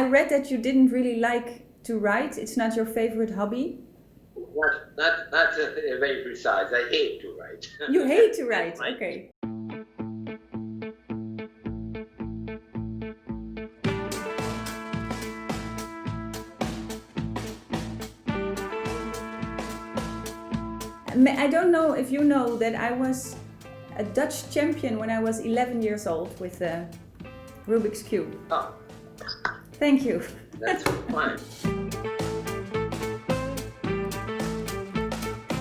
I read that you didn't really like to write. It's not your favorite hobby. Not very precise. I hate to write. You hate to write, okay. I don't know if you know that I was a Dutch champion when I was 11 years old with the Rubik's Cube. Oh. Thank you. That's fine.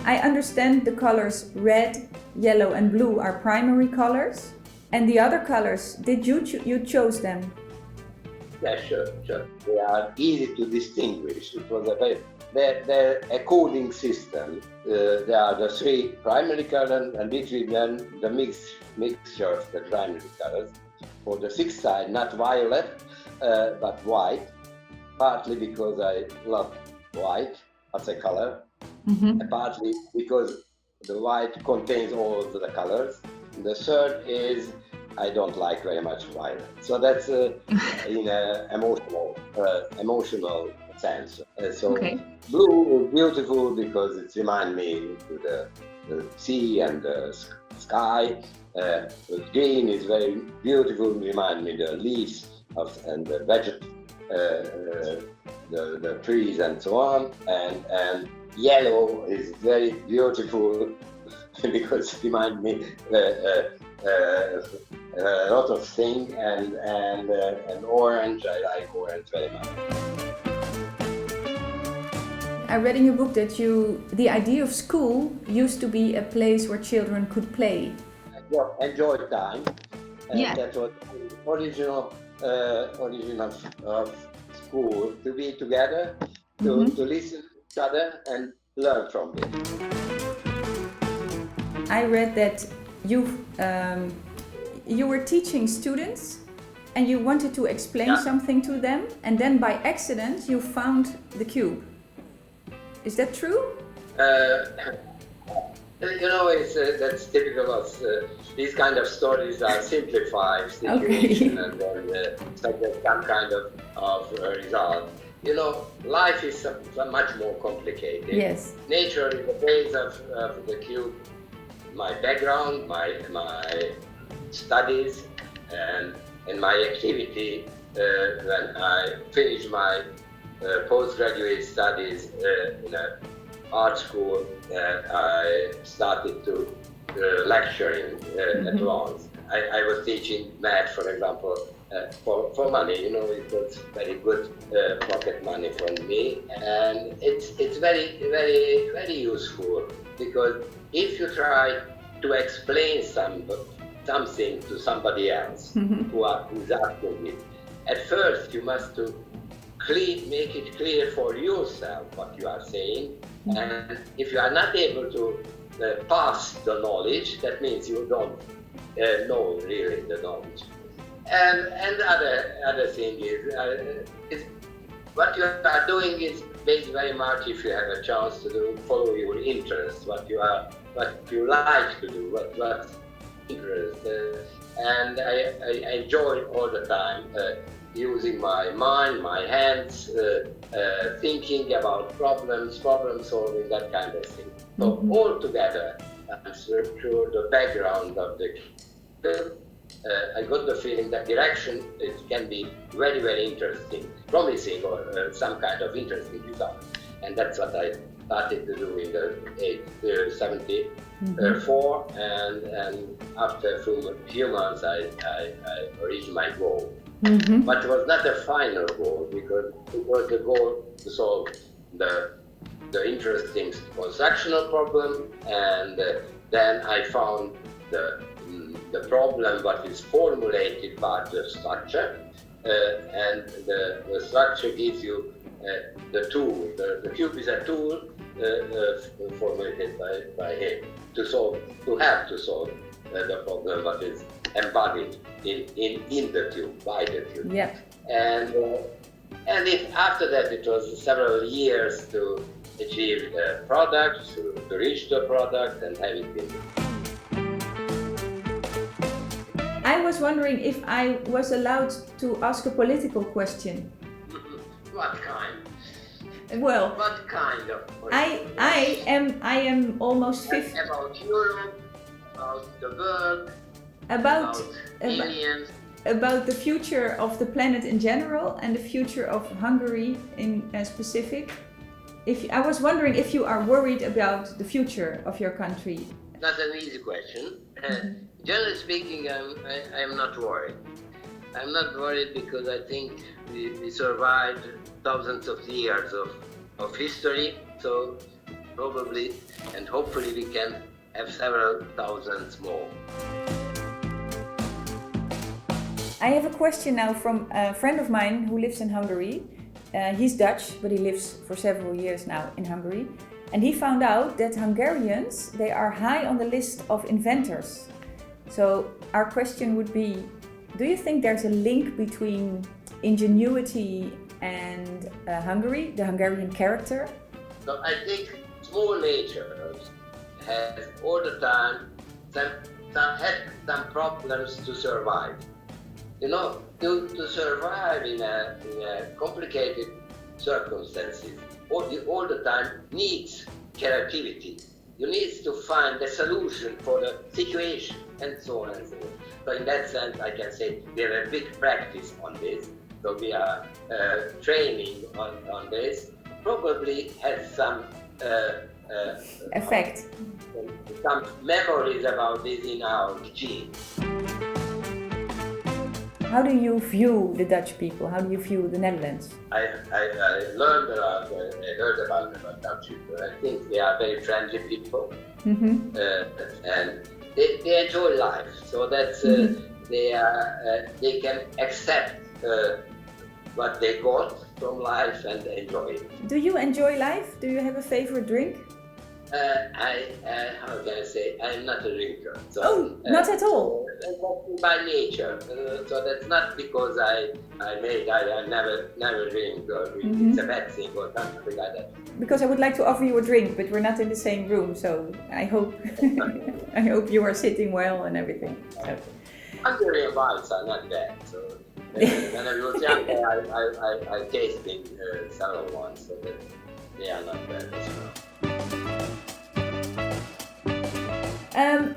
I understand the colors red, yellow and blue are primary colors. And the other colors, did you chose them? Yeah, sure. They are easy to distinguish. It was they're a coding system. There are the three primary colors and between them the mixture of the primary colors. For the sixth side, not violet, but white, partly because I love white as a color, and partly because the white contains all of the colors. And the third is I don't like very much violet. So that's in an emotional sense. Blue is beautiful because it reminds me of the sea and the sky. Green is very beautiful, remind me the leaves and the the trees and so on. And yellow is very beautiful because it reminds me a lot of things. And orange, I like orange very much. I read in your book that the idea of school used to be a place where children could play. Enjoy time. And that was the origin of school, to be together, to listen to each other and learn from it. I read that you were teaching students and you wanted to explain something to them, and then by accident you found the cube. Is that true? That's typical of these kind of stories are simplified situation and then suggest some kind of result. Life is much more complicated. Yes. Nature is the base of the cube. My background, my studies, and my activity when I finished my postgraduate studies in an art school, I started to lecturing at once. I was teaching math, for example, for money. It was very good pocket money for me, and it's very, very, very useful, because if you try to explain something to somebody else who's asking it, at first you must make it clear for yourself what you are saying, and if you are not able to pass the knowledge, that means you don't know really the knowledge. And other thing is what you are doing is based very much, if you have a chance to follow your interests, what you like to do, what's interest, and I enjoy all the time using my mind, my hands, thinking about problem solving, that kind of thing. So all together, I'm through the background of the I got the feeling that direction it can be very, very interesting, promising, or some kind of interesting result. And that's what I started to do in the 74, and after a few months I reached my goal. But it was not a final goal, because it was the goal to solve the interesting constructional problem, and then I found the problem what is formulated by the structure, and the structure gives you the tool. The cube is a tool formulated by him to solve the problem what is embodied in the tube, by the tube. Yeah. And after that it was several years to achieve the product, to reach the product and have it in. I was wondering if I was allowed to ask a political question. What kind? Well, What kind of? I am almost 50. About Europe, about the world, About aliens. about the future of the planet in general and the future of Hungary in specific. I was wondering if you are worried about the future of your country. That's an easy question. Generally speaking, I'm not worried. I'm not worried because I think we survived thousands of years of history, so probably and hopefully we can have several thousands more. I have a question now from a friend of mine who lives in Hungary. He's Dutch, but he lives for several years now in Hungary. And he found out that Hungarians, they are high on the list of inventors. So our question would be, do you think there's a link between ingenuity and Hungary, the Hungarian character? So I think small natures have all the time had some problems to survive. You know, to survive in a complicated circumstances, all the time needs creativity. You need to find a solution for the situation and so on and so on. So in that sense, I can say we have a big practice on this. So we are training on this. Probably has some effect. Some memories about this in our genes. How do you view the Dutch people? How do you view the Netherlands? I learned about, I heard about Dutch people. I think they are very friendly people, and they enjoy life. So that's they can accept what they got from life and enjoy it. Do you enjoy life? Do you have a favorite drink? How can I say? I'm not a drinker. So, not at all. By nature, so that's not because I never drink or it's a bad thing or something like that. Because I would like to offer you a drink, but we're not in the same room, so I hope I hope you are sitting well and everything. So. Hungarian wines are not bad. So when I was younger, I tasted several ones, so that they are not bad as well.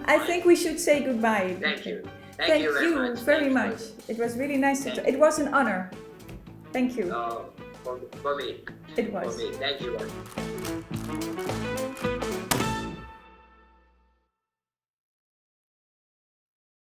I think we should say goodbye. Thank you. Thank you very Thank much. It was really nice to it was an honor. Thank you. For me. It was. For me. Thank you.